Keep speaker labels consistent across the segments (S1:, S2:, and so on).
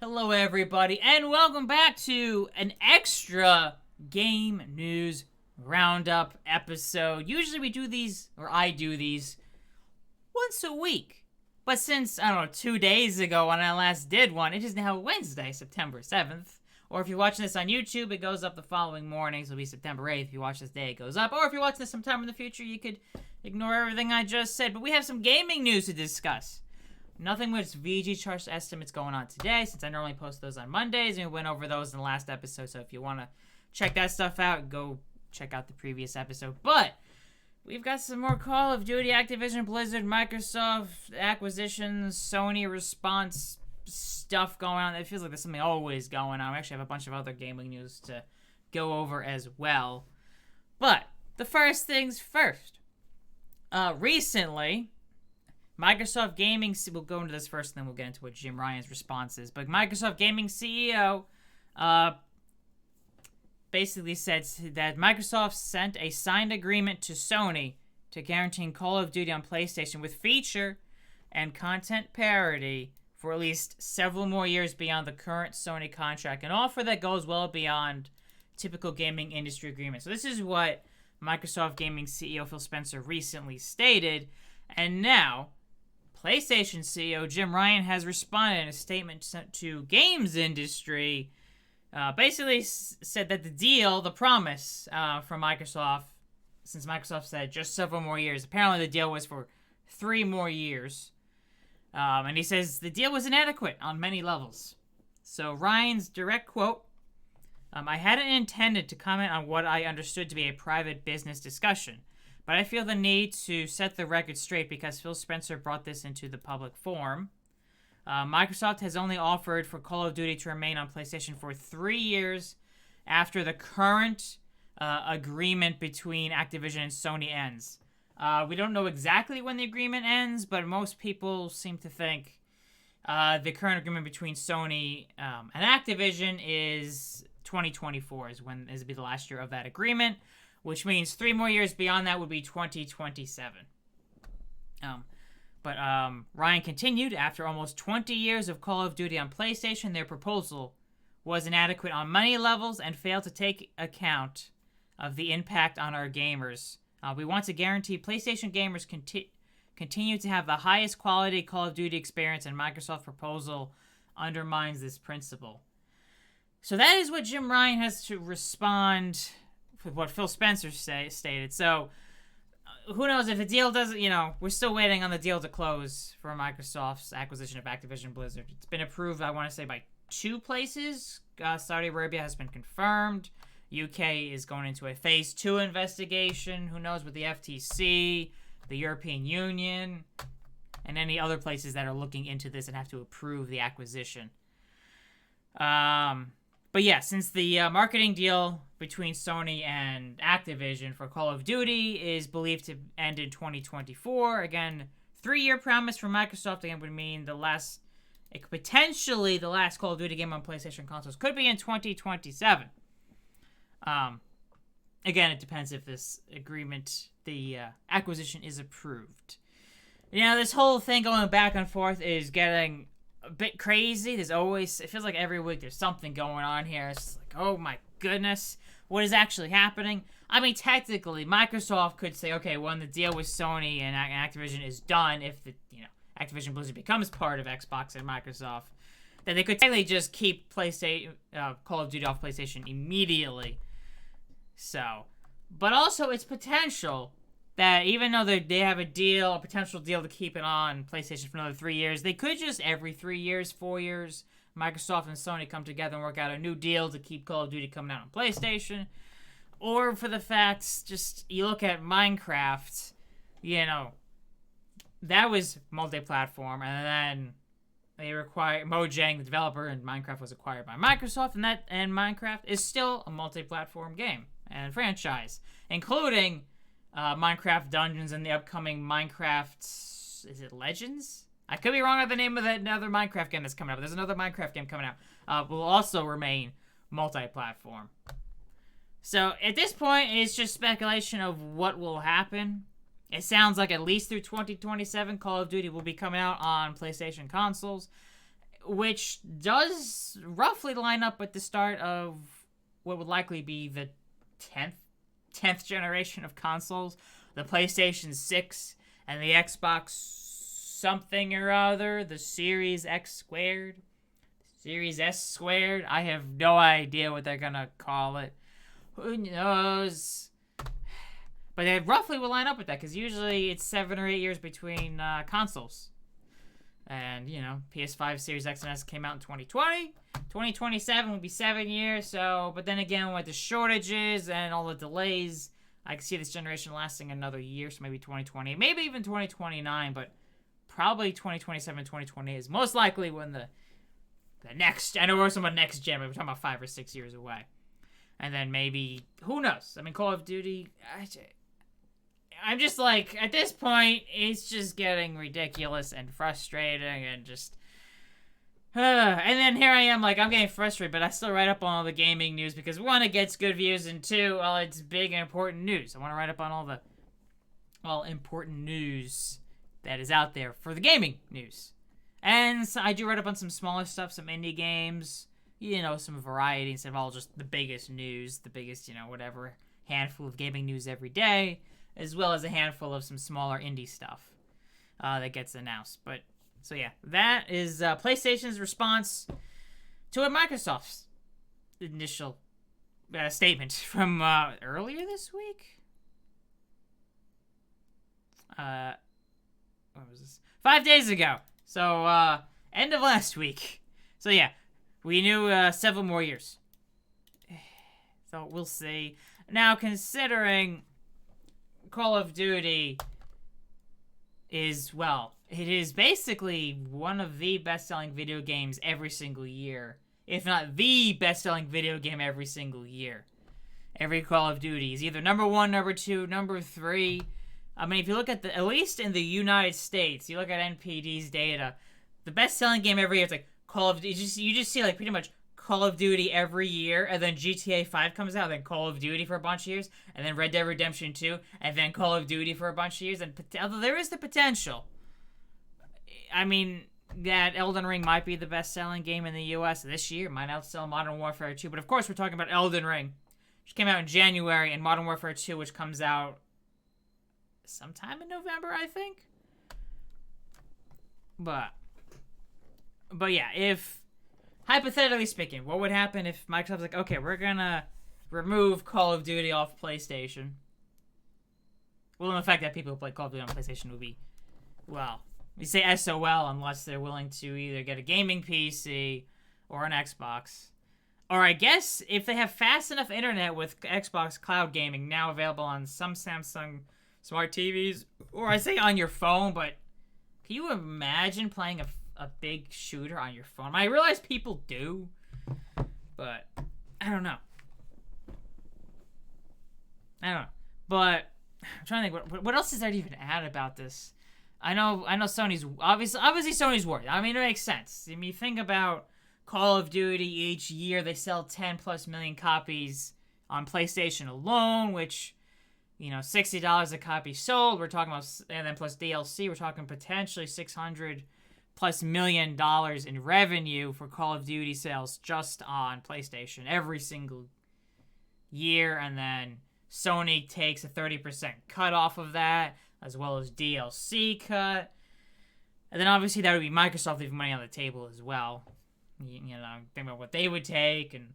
S1: Hello, everybody, and welcome back to an extra Game News Roundup episode. Usually we do these, or I do these, once a week. But since, 2 days ago when I last did one, it is now Wednesday, September 7th. Or if you're watching this on YouTube, it goes up the following morning, so it'll be September 8th. If you watch this day, it goes up. Or if you're watching this sometime in the future, you could ignore everything I just said. But we have some gaming news to discuss. Nothing with VG chart estimates going on today, since I normally post those on Mondays, and we went over those in the last episode, so if you want to check that stuff out, go check out the previous episode. But we've got some more Call of Duty, Activision, Blizzard, Microsoft acquisitions, Sony response stuff going on. It feels like there's something always going on. We actually have a bunch of other gaming news to go over as well. But the first things first. Recently, Microsoft Gaming, we'll go into this first, and then we'll get into what Jim Ryan's response is. But Microsoft Gaming CEO basically said that Microsoft sent a signed agreement to Sony to guarantee Call of Duty on PlayStation with feature and content parity for at least several more years beyond the current Sony contract, an offer that goes well beyond typical gaming industry agreements. So this is what Microsoft Gaming CEO Phil Spencer recently stated, and now PlayStation CEO Jim Ryan has responded in a statement sent to games industry, basically said that the deal, the promise from Microsoft, since Microsoft said just several more years, apparently the deal was for 3 more years, and he says the deal was inadequate on many levels. So Ryan's direct quote, I hadn't intended to comment on what I understood to be a private business discussion, but I feel the need to set the record straight because Phil Spencer brought this into the public forum. Microsoft has only offered for Call of Duty to remain on PlayStation for 3 years after the current agreement between Activision and Sony ends. We don't know exactly when the agreement ends, but most people seem to think the current agreement between Sony and Activision is 2024 is be the last year of that agreement, which means 3 more years beyond that would be 2027. But Ryan continued, after almost 20 years of Call of Duty on PlayStation, their proposal was inadequate on many levels and failed to take account of the impact on our gamers. We want to guarantee PlayStation gamers continue to have the highest quality Call of Duty experience, and Microsoft's proposal undermines this principle. So that is what Jim Ryan has to respond with what Phil Spencer stated. So who knows if the deal doesn't, we're still waiting on the deal to close for Microsoft's acquisition of Activision Blizzard. It's been approved, I want to say, by 2 places. Saudi Arabia has been confirmed. UK is going into a phase 2 investigation. Who knows with the FTC, the European Union, and any other places that are looking into this and have to approve the acquisition. But yeah, since the marketing deal between Sony and Activision for Call of Duty is believed to end in 2024, again, 3-year promise from Microsoft, again, would mean potentially the last Call of Duty game on PlayStation consoles could be in 2027. Again, it depends if this agreement, the acquisition, is approved. This whole thing going back and forth is getting a bit crazy. It feels like every week there's something going on here. It's like, oh my goodness, what is actually happening? I mean, technically, Microsoft could say, okay, when the deal with Sony and Activision is done, if the Activision Blizzard becomes part of Xbox and Microsoft, then they could technically just keep Call of Duty off PlayStation immediately. So, but also it's potential that even though they have a potential deal to keep it on PlayStation for another 3 years, they could just every 3 years, 4 years, Microsoft and Sony come together and work out a new deal to keep Call of Duty coming out on PlayStation. Or for the facts, just you look at Minecraft, that was multi-platform, and then they required Mojang, the developer, and Minecraft was acquired by Microsoft, and Minecraft is still a multi-platform game and franchise, including Minecraft Dungeons and the upcoming Minecraft, is it Legends? I could be wrong on the name of another Minecraft game that's coming out, but there's another Minecraft game coming out. Will also remain multi-platform. So at this point, it's just speculation of what will happen. It sounds like at least through 2027, Call of Duty will be coming out on PlayStation consoles. which does roughly line up with the start of what would likely be the 10th generation of consoles, the PlayStation 6 and the Xbox something or other, the Series X squared, Series S squared. I have no idea what they're gonna call it. Who knows? But they roughly will line up with that, because usually it's 7 or 8 years between consoles. And, PS5, Series X and S came out in 2020. 2027 will be 7 years, so... But then again, with the shortages and all the delays, I can see this generation lasting another year, so maybe 2020. Maybe even 2029, but probably 2027, 2020 is most likely when the next... I know we're talking about next gen, but we're talking about 5 or 6 years away. And then maybe... Who knows? I mean, Call of Duty... I'm just like, at this point, it's just getting ridiculous and frustrating and just... and then here I am, like, I'm getting frustrated, but I still write up on all the gaming news because, one, it gets good views, and two, well, it's big and important news. I want to write up on all the, important news that is out there for the gaming news. And so I do write up on some smaller stuff, some indie games, some variety instead of all just the biggest news, the biggest, whatever, handful of gaming news every day, as well as a handful of some smaller indie stuff that gets announced. But, so yeah, that is PlayStation's response to Microsoft's initial statement from earlier this week? What was this? 5 days ago. So, end of last week. So yeah, we knew several more years. So we'll see. Now, considering Call of Duty is, it is basically one of the best-selling video games every single year. If not the best-selling video game every single year. Every Call of Duty is either number 1, number 2, number 3. I mean, if you look at at least in the United States, you look at NPD's data, the best-selling game every year is like Call of Duty. You just see like pretty much Call of Duty every year, and then GTA 5 comes out, then Call of Duty for a bunch of years, and then Red Dead Redemption 2, and then Call of Duty for a bunch of years. And although there is the potential, I mean, that Elden Ring might be the best-selling game in the U.S. this year. It might outsell Modern Warfare 2, but of course we're talking about Elden Ring, which came out in January, and Modern Warfare 2, which comes out sometime in November, I think. But yeah, if... Hypothetically speaking, what would happen if Microsoft's like, okay, we're gonna remove Call of Duty off PlayStation? Well, the fact that people who play Call of Duty on PlayStation would be, we say SOL unless they're willing to either get a gaming PC or an Xbox. Or I guess if they have fast enough internet with Xbox Cloud Gaming now available on some Samsung smart TVs, or I say on your phone, but can you imagine playing a big shooter on your phone? I realize people do, but I don't know. But I'm trying to think, what else is there to even add about this? I know Sony's obviously Sony's worried. I mean, it makes sense. I mean, you think about Call of Duty each year, they sell 10 plus million copies on PlayStation alone, which, $60 a copy sold. We're talking about, and then plus DLC, we're talking potentially $600+ million in revenue for Call of Duty sales just on PlayStation every single year. And then Sony takes a 30% cut off of that, as well as DLC cut. And then obviously that would be Microsoft leaving money on the table as well. Think about what they would take, and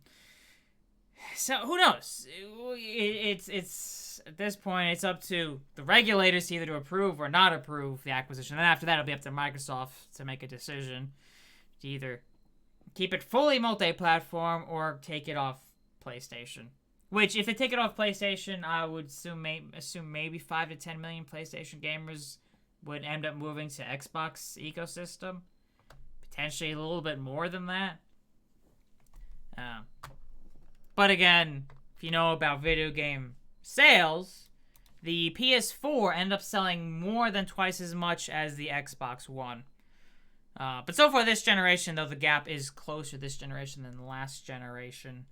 S1: so who knows? It's at this point, it's up to the regulators either to approve or not approve the acquisition. And then after that, it'll be up to Microsoft to make a decision to either keep it fully multi-platform or take it off PlayStation. Which, if they take it off PlayStation, I would assume maybe 5 to 10 million PlayStation gamers would end up moving to Xbox ecosystem. Potentially a little bit more than that. But again, if you know about video game sales, the PS4 ended up selling more than twice as much as the Xbox One. But so far this generation, though, the gap is closer this generation than the last generation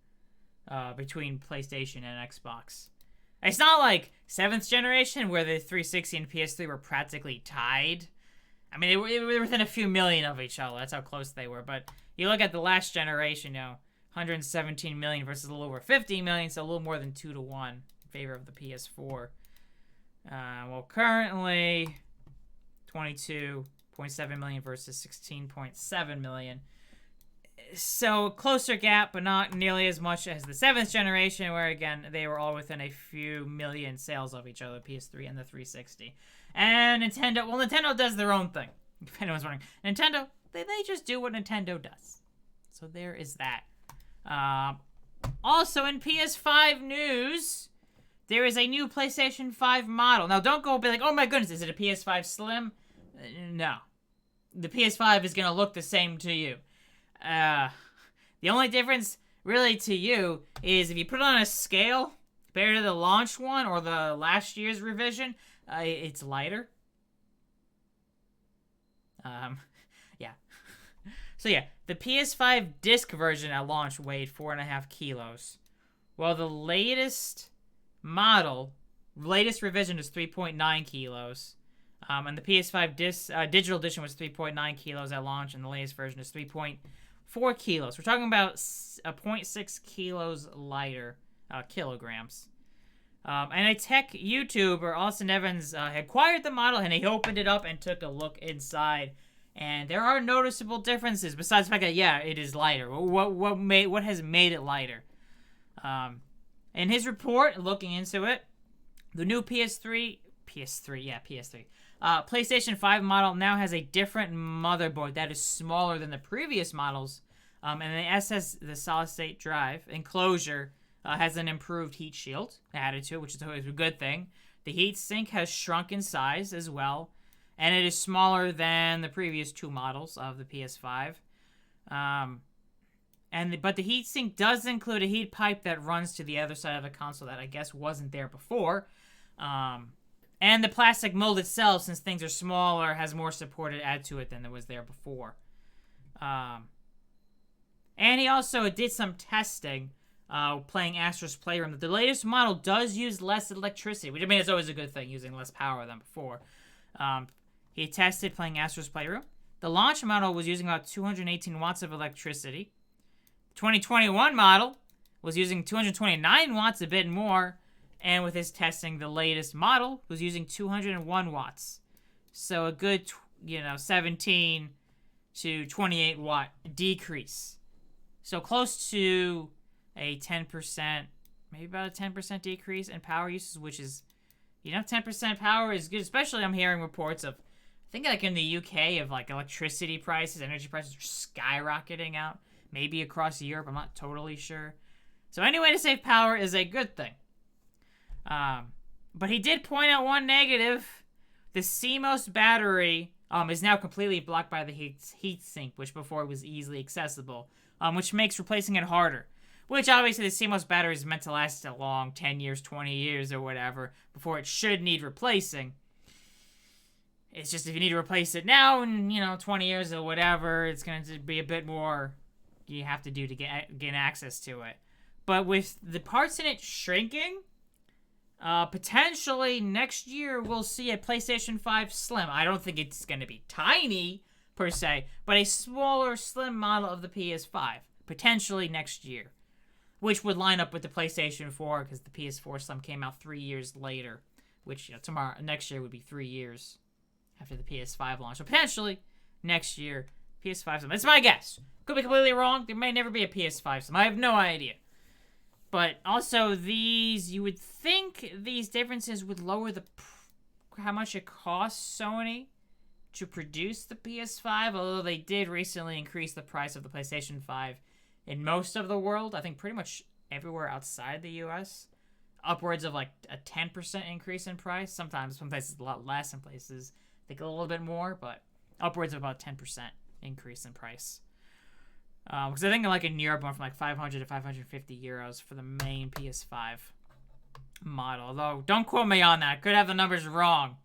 S1: between PlayStation and Xbox. It's not like 7th generation where the 360 and PS3 were practically tied. I mean, they were within a few million of each other. That's how close they were. But you look at the last generation, 117 million versus a little over 50 million, so a little more than 2 to 1 in favor of the PS4. Well, currently 22.7 million versus 16.7 million. So closer gap, but not nearly as much as the 7th generation, where again they were all within a few million sales of each other, PS3 and the 360. And Nintendo does their own thing. If anyone's wondering, Nintendo, they just do what Nintendo does. So there is that. Also in PS5 news, there is a new PlayStation 5 model. Now don't go be like, oh my goodness, is it a PS5 Slim? No. The PS5 is going to look the same to you. The only difference really to you is if you put it on a scale compared to the launch one or the last year's revision, it's lighter. Yeah. So yeah, the PS5 disc version at launch weighed 4.5 kilos. Well, the latest revision is 3.9 kilos. And the PS5 digital edition was 3.9 kilos at launch, and the latest version is 3.4 kilos. We're talking about 0.6 kilos lighter, kilograms. And a tech YouTuber, Austin Evans, acquired the model, and he opened it up and took a look inside. And there are noticeable differences, besides the fact that, yeah, it is lighter. What has made it lighter? In his report, looking into it, the new PS3, PlayStation 5 model now has a different motherboard that is smaller than the previous models, and the solid-state drive enclosure has an improved heat shield added to it, which is always a good thing. The heatsink has shrunk in size as well, and it is smaller than the previous two models of the PS5. But the heatsink does include a heat pipe that runs to the other side of the console that I guess wasn't there before. And the plastic mold itself, since things are smaller, has more support added to it than there was there before. And he also did some testing playing Astro's Playroom. The latest model does use less electricity, which I mean is always a good thing, using less power than before. He tested playing Astro's Playroom. The launch model was using about 218 watts of electricity. The 2021 model was using 229 watts, a bit more. And with his testing, the latest model was using 201 watts. So a good, 17 to 28 watt decrease. So close to a 10%, maybe about a 10% decrease in power usage, which is, 10% power is good. Especially I'm hearing reports of, I think like in the UK, of like electricity prices, energy prices are skyrocketing out. Maybe across Europe, I'm not totally sure. So any way to save power is a good thing. But he did point out one negative. The CMOS battery is now completely blocked by the heat sink, which before was easily accessible, which makes replacing it harder. Which obviously the CMOS battery is meant to last a long 10 years, 20 years or whatever before it should need replacing. It's just if you need to replace it now in 20 years or whatever, it's going to be a bit more you have to do to gain access to it. But with the parts in it shrinking, potentially next year we'll see a PlayStation 5 Slim. I don't think it's going to be tiny per se, but a smaller Slim model of the PS5 potentially next year, which would line up with the PlayStation 4 because the PS4 Slim came out 3 years later, which next year would be 3 years after the PS5 launch. So potentially next year PS5 Slim. That's my guess. Could be completely wrong. There may never be a PS5 Slim. I have no idea. But also you would think these differences would lower how much it costs Sony to produce the PS5, although they did recently increase the price of the PlayStation 5 in most of the world. I think pretty much everywhere outside the US. Upwards of like a 10% increase in price. Sometimes some places a lot less, some places I think a little bit more, but upwards of about 10% increase in price. Because I think like in Europe, went from like 500 to 550 euros for the main PS5 model. Although, don't quote me on that. Could have the numbers wrong.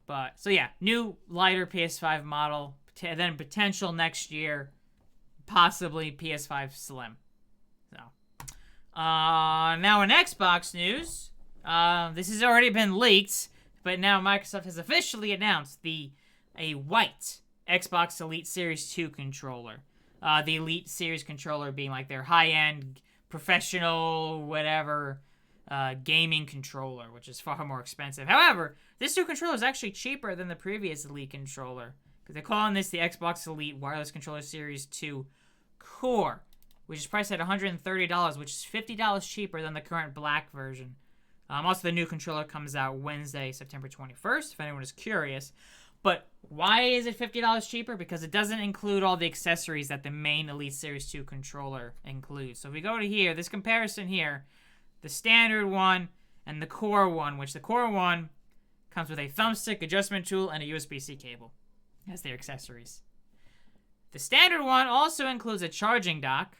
S1: But, so yeah, new lighter PS5 model. Then potential next year, possibly PS5 Slim. So, now in Xbox news, this has already been leaked, but now Microsoft has officially announced the a white Xbox Elite Series 2 controller. The Elite Series controller being like their high-end, professional, whatever, gaming controller, which is far more expensive. However, this new controller is actually cheaper than the previous Elite controller, because they're calling this the Xbox Elite Wireless Controller Series 2 Core, which is priced at $130, which is $50 cheaper than the current black version. Also, the new controller comes out Wednesday, September 21st, if anyone is curious. But why is it $50 cheaper? Because it doesn't include all the accessories that the main Elite Series 2 controller includes. So if we go to here, this comparison here, the standard one and the core one, which the core one comes with a thumbstick adjustment tool and a USB-C cable as their accessories. The standard one also includes a charging dock,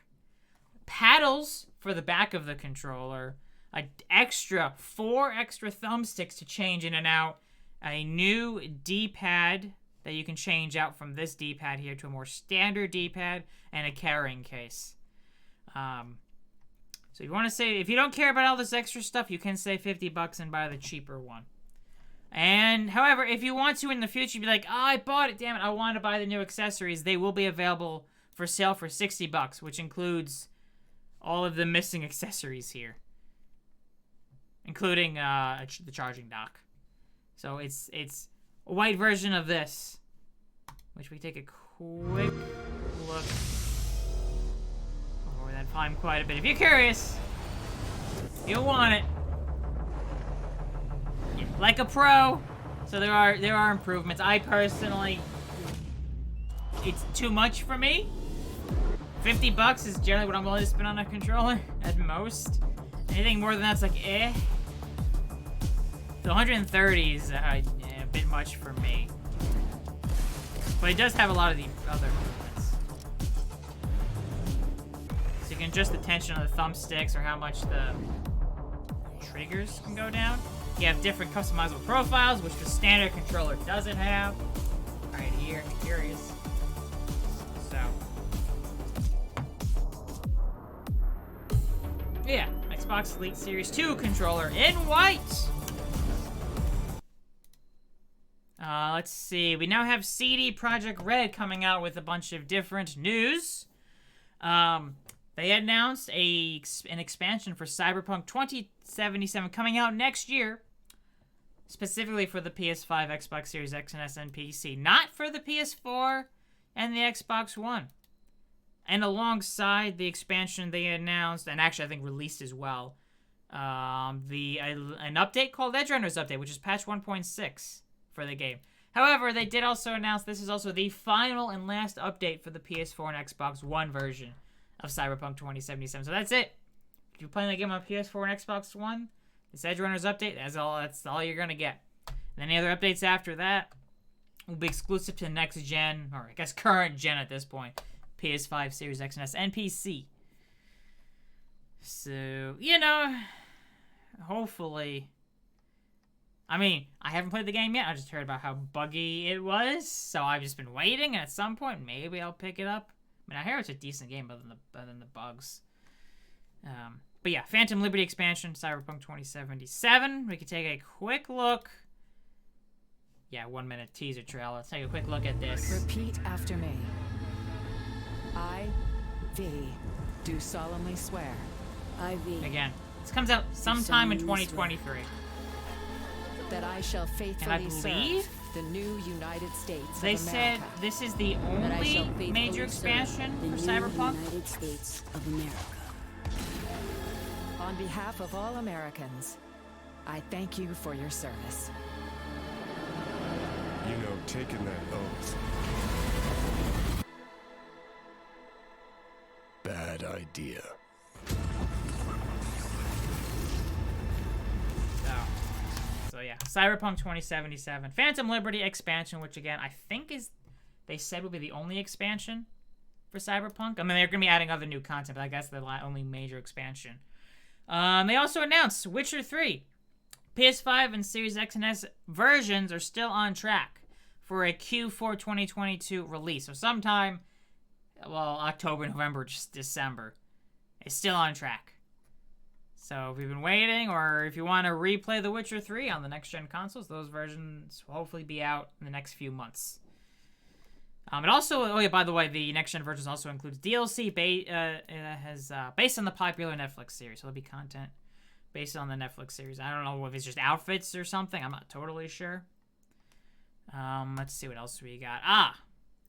S1: paddles for the back of the controller, four extra thumbsticks to change in and out, a new D-pad that you can change out from this D-pad here to a more standard D-pad, and a carrying case. So you want to say, if you don't care about all this extra stuff, you can save $50 and buy the cheaper one. And, however, if you want to in the future, be like, oh, I bought it, damn it, I want to buy the new accessories, they will be available for sale for $60, which includes all of the missing accessories here, including the charging dock. So it's a white version of this, which we take a quick look. Oh, that climbed quite a bit. If you're curious, you'll want it. Yeah, like a pro. So there are improvements. I personally, it's too much for me. $50 is generally what I'm willing to spend on a controller at most. Anything more than that's like eh. The 130 is a bit much for me. But it does have a lot of the other movements. So you can adjust the tension on the thumbsticks or how much the triggers can go down. You have different customizable profiles, which the standard controller doesn't have. Right here, if you're curious. So. Yeah, Xbox Elite Series 2 controller in white. Let's see. We now have CD Projekt Red coming out with a bunch of different news. They announced an expansion for Cyberpunk 2077 coming out next year, specifically for the PS5, Xbox Series X and S, and PC, not for the PS4 and the Xbox One. And alongside the expansion, they announced, and actually I think released as well, an update called Edge Runners Update, which is patch 1.6 for the game. However, they did also announce this is also the final and last update for the PS4 and Xbox One version of Cyberpunk 2077. So that's it. If you're playing the game on PS4 and Xbox One, this Edge Runners Update, that's all you're going to get. And any other updates after that will be exclusive to next gen, or I guess current gen at this point, PS5, Series X and S, and PC. So, hopefully. I mean, I haven't played the game yet. I just heard about how buggy it was, so I've just been waiting, and at some point, maybe I'll pick it up. I mean, I hear it's a decent game other than the bugs. But yeah, Phantom Liberty expansion, Cyberpunk 2077. We can take a quick look. Yeah, 1 minute teaser trailer. Let's take a quick look at this.
S2: Repeat after me. I, V, do solemnly swear.
S3: I, V.
S1: Again, this comes out sometime in 2023.
S2: That I shall faithfully serve the new United States of America.
S1: They said this is the only major expansion for Cyberpunk.
S3: United States of America.
S2: On behalf of all Americans, I thank you for your service.
S4: You know, taking that oath. Bad idea.
S1: So yeah, Cyberpunk 2077. Phantom Liberty expansion, which again, I think they said will be the only expansion for Cyberpunk. I mean, they're going to be adding other new content, but I guess the only major expansion. They also announced Witcher 3. PS5 and Series X and S versions are still on track for a Q4 2022 release. So sometime, October, November, just December. It's still on track. So if you've been waiting, or if you want to replay The Witcher 3 on the next-gen consoles, those versions will hopefully be out in the next few months. It also, oh yeah, by the way, the next-gen versions also includes DLC based on the popular Netflix series. So there'll be content based on the Netflix series. I don't know if it's just outfits or something. I'm not totally sure. Let's see what else we got.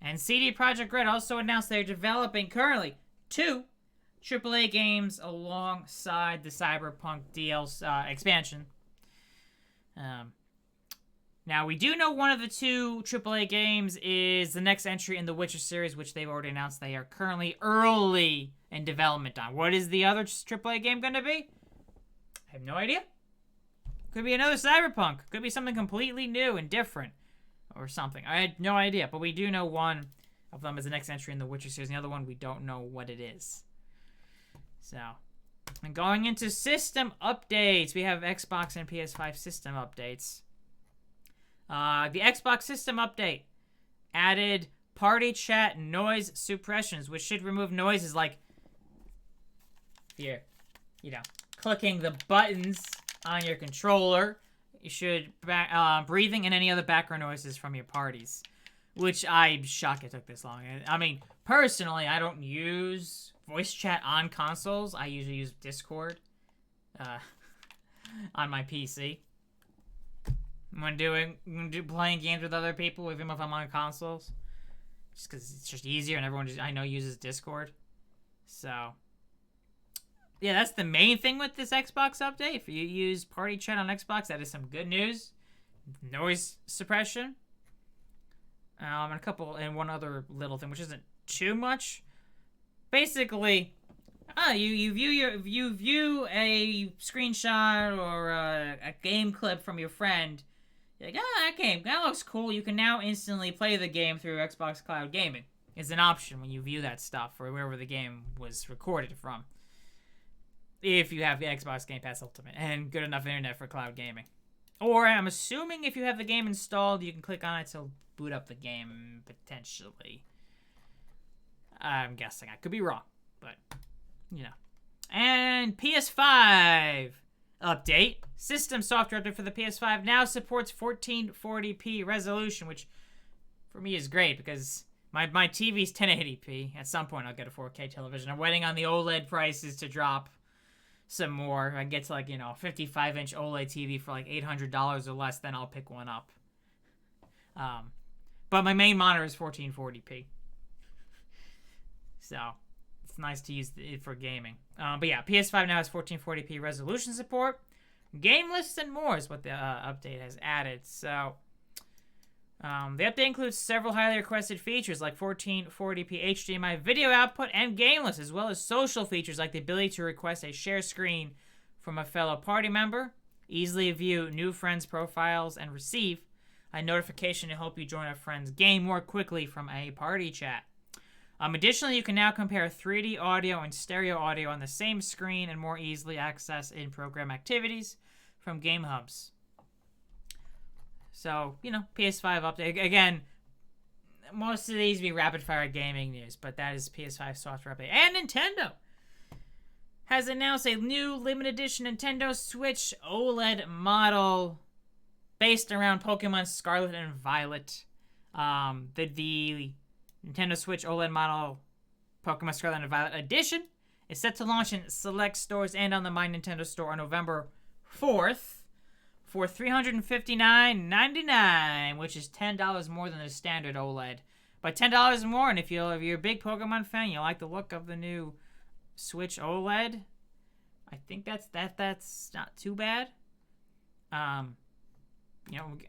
S1: And CD Projekt Red also announced they're developing currently 2 AAA games alongside the Cyberpunk DLC expansion. Now, we do know one of the 2 AAA games is the next entry in the Witcher series, which they've already announced they are currently early in development on. What is the other AAA game going to be? I have no idea. Could be another Cyberpunk. Could be something completely new and different. Or something. I had no idea. But we do know one of them is the next entry in the Witcher series. The other one, we don't know what it is. So, and going into system updates, we have Xbox and PS5 system updates. The Xbox system update added party chat noise suppressions, which should remove noises like if you're, clicking the buttons on your controller. You should breathing and any other background noises from your parties, which I'm shocked it took this long. I mean, personally, I don't use voice chat on consoles. I usually use Discord on my PC when playing games with other people, even if I'm on consoles, just because it's just easier and everyone I know uses Discord. So yeah, that's the main thing with this Xbox update. If you use party chat on Xbox, that is some good news. Noise suppression. And one other little thing, which isn't too much. Basically, you view a screenshot or a game clip from your friend. You're like, that looks cool. You can now instantly play the game through Xbox Cloud Gaming. It's an option when you view that stuff or wherever the game was recorded from. If you have the Xbox Game Pass Ultimate and good enough internet for cloud gaming. Or I'm assuming if you have the game installed, you can click on it to boot up the game, potentially. I'm guessing. I could be wrong, but, And PS5 update. System software update for the PS5 now supports 1440p resolution, which for me is great because my TV's 1080p. At some point, I'll get a 4K television. I'm waiting on the OLED prices to drop some more. I get to 55-inch OLED TV for $800 or less, then I'll pick one up. But my main monitor is 1440p. So, it's nice to use it for gaming. But yeah, PS5 now has 1440p resolution support. Game lists and more is what the update has added. So, the update includes several highly requested features like 1440p HDMI video output and game lists, as well as social features like the ability to request a share screen from a fellow party member, easily view new friends' profiles, and receive a notification to help you join a friend's game more quickly from a party chat. Additionally, you can now compare 3D audio and stereo audio on the same screen and more easily access in-program activities from game hubs. So, PS5 update. Again, most of these be rapid-fire gaming news, but that is PS5 software update. And Nintendo has announced a new limited edition Nintendo Switch OLED model based around Pokemon Scarlet and Violet. The Nintendo Switch OLED model Pokemon Scarlet and Violet Edition is set to launch in select stores and on the My Nintendo store on November 4th. For $359.99, which is $10 more than the standard OLED. But $10 more, and if you're a big Pokemon fan, you like the look of the new Switch OLED, I think that's not too bad.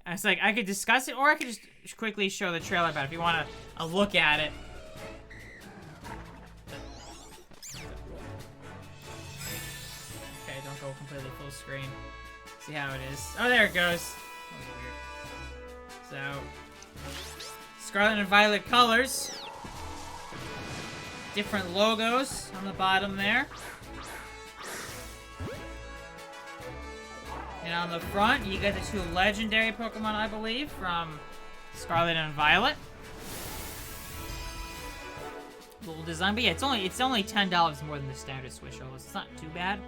S1: It's like I could discuss it, or I could just quickly show the trailer about it if you want to look at it. Okay, don't go completely full screen. See how it is. Oh, there it goes. That was weird. So, Scarlet and Violet colors. Different logos on the bottom there. And on the front, you get the 2 legendary Pokemon, I believe, from Scarlet and Violet. Little design, but yeah, it's only $10 more than the standard Switch OLED. It's not too bad.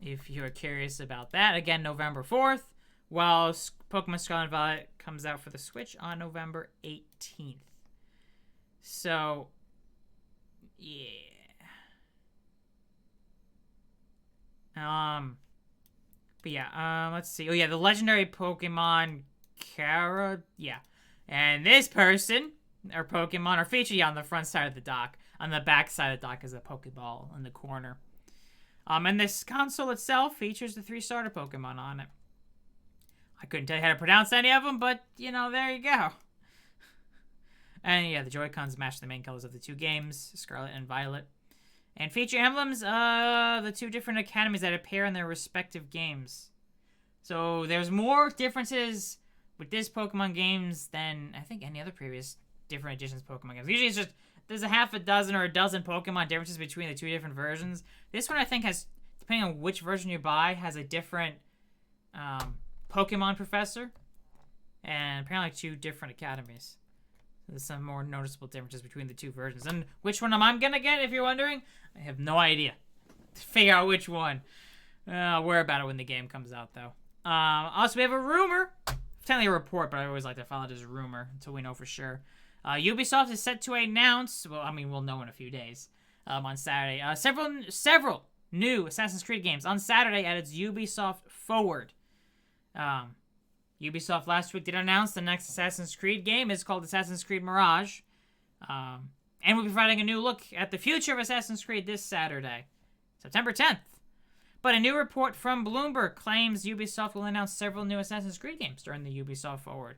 S1: if you're curious about that. Again, November 4th, while Pokemon Scarlet and Violet comes out for the Switch on November 18th. So, yeah. But yeah, let's see. Oh yeah, the legendary Pokemon Kara. Yeah. And this person, or Pokemon, are featured on the front side of the dock. On the back side of the dock is a Pokeball in the corner. And this console itself features the 3 starter Pokemon on it. I couldn't tell you how to pronounce any of them, but, you know, there you go. And yeah, the Joy-Cons match the main colors of the 2 games, Scarlet and Violet. And feature emblems of the 2 different academies that appear in their respective games. So there's more differences with this Pokemon games than, I think, any other previous different editions of Pokemon games. Usually it's just, there's a half a dozen or a dozen Pokemon differences between the 2 different versions. This one, I think, has, depending on which version you buy, has a different Pokemon professor. And apparently 2 different academies. There's some more noticeable differences between the 2 versions. And which one am I going to get, if you're wondering? I have no idea. Figure out which one. I'll worry about it when the game comes out, though. Also, we have a rumor. Technically a report, but I always like to follow it as a rumor until we know for sure. Ubisoft is set to announce, well, I mean, we'll know in a few days, on Saturday, several new Assassin's Creed games on Saturday at its Ubisoft Forward. Ubisoft last week did announce the next Assassin's Creed game is called Assassin's Creed Mirage. And we'll be providing a new look at the future of Assassin's Creed this Saturday, September 10th. But a new report from Bloomberg claims Ubisoft will announce several new Assassin's Creed games during the Ubisoft Forward.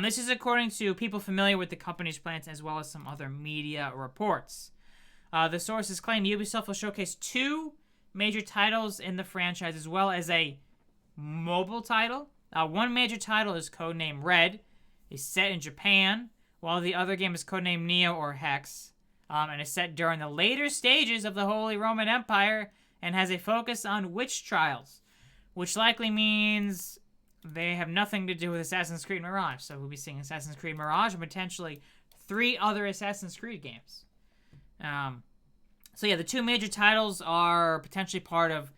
S1: This is according to people familiar with the company's plans as well as some other media reports. The sources claim Ubisoft will showcase 2 major titles in the franchise as well as a mobile title. One major title is codenamed Red, is set in Japan, while the other game is codenamed Neo or Hex, and is set during the later stages of the Holy Roman Empire and has a focus on witch trials, which likely means they have nothing to do with Assassin's Creed Mirage. So we'll be seeing Assassin's Creed Mirage and potentially 3 other Assassin's Creed games. So yeah, the 2 major titles are potentially part of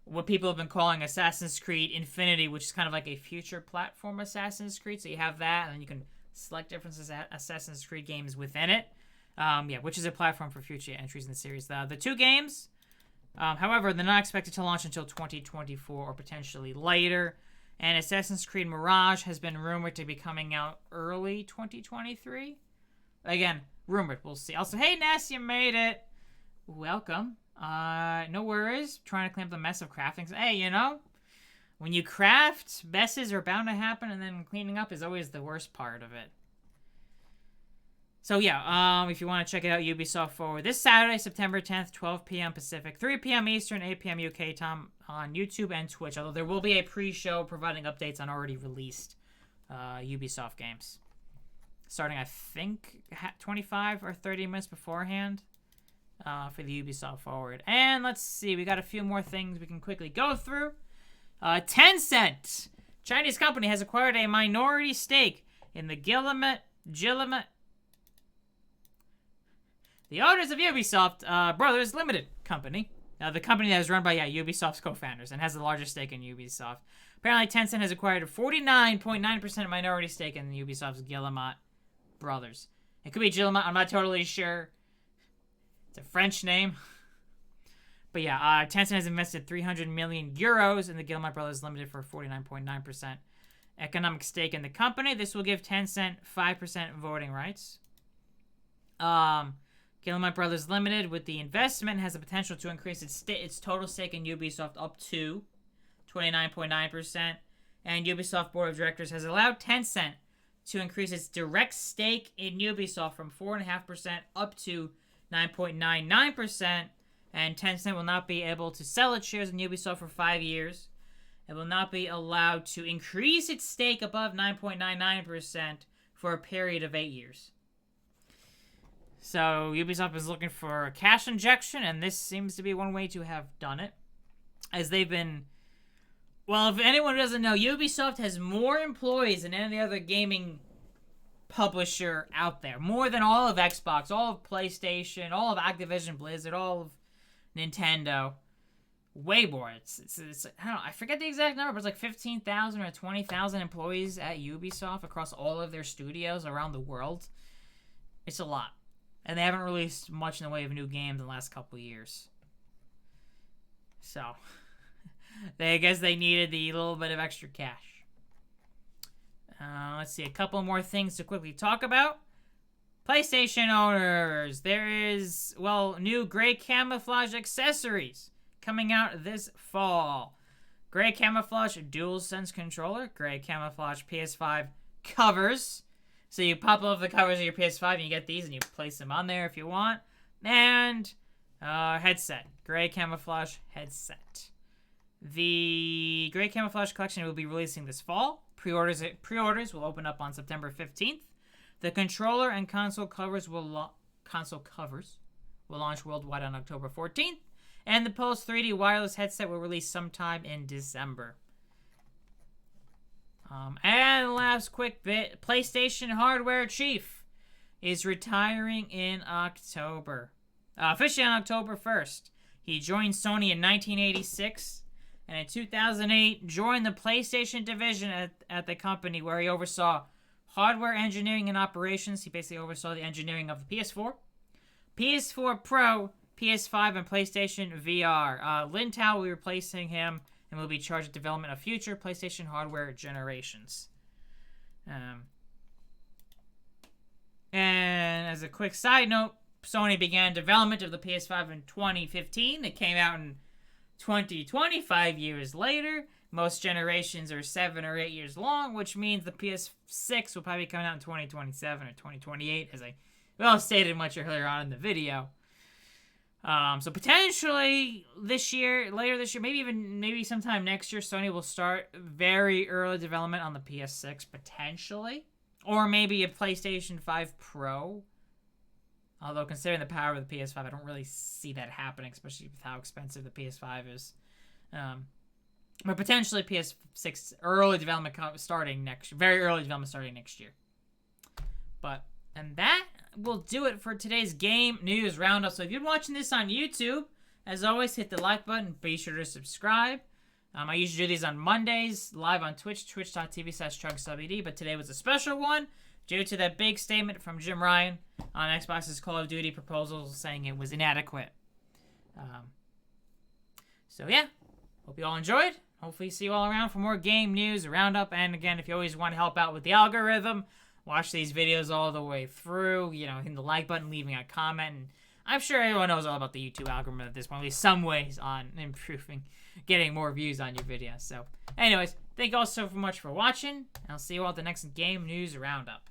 S1: what people have been calling Assassin's Creed Infinity, which is kind of like a future platform Assassin's Creed. So you have that, and then you can select different Assassin's Creed games within it. Yeah, which is a platform for future entries in the series. The 2 games, however, they're not expected to launch until 2024 or potentially later. And Assassin's Creed Mirage has been rumored to be coming out early 2023. Again, rumored. We'll see. Also, hey, Ness, you made it. Welcome. No worries. Trying to clean up the mess of crafting. Hey, you know, when you craft, messes are bound to happen, and then cleaning up is always the worst part of it. So yeah, if you want to check it out, Ubisoft Forward this Saturday, September 10th, 12 p.m. Pacific, 3 p.m. Eastern, 8 p.m. UK time on YouTube and Twitch. Although there will be a pre-show providing updates on already released Ubisoft games, starting I think 25 or 30 minutes beforehand for the Ubisoft Forward. And let's see, we got a few more things we can quickly go through. Tencent, Chinese company, has acquired a minority stake in the Guillemot. The owners of Ubisoft Brothers Limited Company, the company that is run by Ubisoft's co-founders and has the largest stake in Ubisoft. Apparently, Tencent has acquired a 49.9% minority stake in Ubisoft's Guillemot Brothers. It could be Guillemot, I'm not totally sure. It's a French name. But yeah, Tencent has invested 300 million euros in the Guillemot Brothers Limited for 49.9% economic stake in the company. This will give Tencent 5% voting rights. Guillemot Brothers Limited, with the investment, has the potential to increase its total stake in Ubisoft up to 29.9%. And Ubisoft Board of Directors has allowed Tencent to increase its direct stake in Ubisoft from 4.5% up to 9.99%. And Tencent will not be able to sell its shares in Ubisoft for 5 years. It will not be allowed to increase its stake above 9.99% for a period of 8 years. So Ubisoft is looking for a cash injection, and this seems to be one way to have done it. As they've been... Well, if anyone doesn't know, Ubisoft has more employees than any other gaming publisher out there. More than all of Xbox, all of PlayStation, all of Activision Blizzard, all of Nintendo. way more. It's I don't know, I forget the exact number, but it's like 15,000 or 20,000 employees at Ubisoft across all of their studios around the world. It's a lot. And they haven't released much in the way of new games in the last couple of years. So, I guess they needed the little bit of extra cash. Let's see, a couple more things to quickly talk about. PlayStation owners, there is, well, new gray camouflage accessories coming out this fall. Gray camouflage DualSense controller, gray camouflage PS5 covers. So you pop off the covers of your PS5 and you get these and you place them on there if you want. And headset, gray camouflage headset. The gray camouflage collection will be releasing this fall. Pre-orders will open up on September 15th. The controller and console covers will launch worldwide on October 14th, and the Pulse 3D wireless headset will release sometime in December. And last quick bit, PlayStation hardware chief is retiring in October. Officially on October 1st. He joined Sony in 1986, and in 2008 joined the PlayStation division at the company, where he oversaw hardware engineering and operations. He basically oversaw the engineering of the PS4, PS4 Pro, PS5, and PlayStation VR. Lintao will be replacing him and will be charged with development of future PlayStation hardware generations. And as a quick side note, Sony began development of the PS5 in 2015. It came out in 2025 years later. Most generations are 7 or 8 years long, which means the PS6 will probably come out in 2027 or 2028, as I stated much earlier on in the video. So potentially later this year, maybe sometime next year, Sony will start very early development on the PS6, potentially. Or maybe a PlayStation 5 Pro. Although considering the power of the PS5, I don't really see that happening, especially with how expensive the PS5 is. But potentially PS6 very early development starting next year. And that will do it for today's Game News Roundup. So if you're watching this on YouTube, as always, hit the like button. Be sure to subscribe. I usually do these on Mondays, live on Twitch, twitch.tv/TrunksWD. But today was a special one due to that big statement from Jim Ryan on Xbox's Call of Duty proposals saying it was inadequate. So yeah, hope you all enjoyed. Hopefully see you all around for more Game News Roundup. And again, if you always want to help out with the algorithm, watch these videos all the way through, hitting the like button, leaving a comment. And I'm sure everyone knows all about the YouTube algorithm at this point, at least some ways on improving, getting more views on your videos. So anyways, thank you all so much for watching. And I'll see you all at the next Game News Roundup.